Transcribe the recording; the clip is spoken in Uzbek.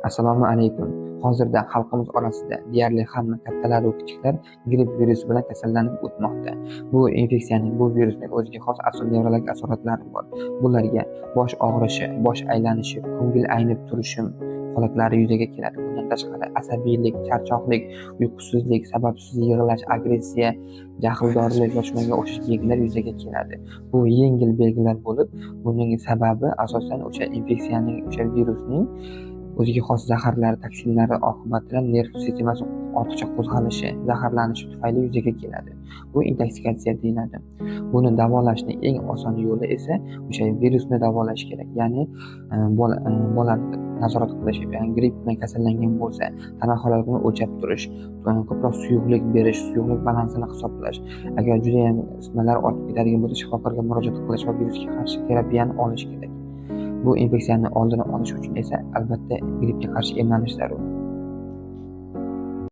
Assalomu alaykum. Hozirda xalqimiz orasida deyarli hamma kattalar va kichiklar gripp virusi bilan kasallanib o'tmoqda. Bu infeksiyaning, bu virusning o'ziga xos nevrologik asoratlari bor. Bularga bosh og'rishi, bosh aylanishi, ko'ngil aynib turishi holatlari yuzaga keladi. Bundan tashqari asabiylik, charchoqlik, uyqusizlik, sababsiz yig'lash, agressiya, jahldorlik va shunga o'xshash belgilar yuzaga keladi. Bu yengil belgilar bo'lib, buning sababi asosan o'sha infeksiyaning, o'sha virusning o'ziga xos zaharlar, toksinlari oqibatida nerv sistemasi ortiqcha qo'zg'alishi, zaharlanishi tufayli yuzaga keladi. Bu intoksikatsiya deyiladi. Buni davolashning eng oson yo'li esa o'sha virusni davolash kerak. Ya'ni bolani nazorat qilish, gripp bilan kasallangan bo'lsa, tana haroratini o'lchab turish, ko'proq suyuqlik berish, suyuqlik balansini hisoblash. Agar juda ham isitmalar ortib ketadigan bo'lsa, shifokorga murojaat qilish va virusga qarshi terapiyani olish kerak. Bu infeksiyani oldini olish uchun esa albatta grippga qarshi emlanish zarur.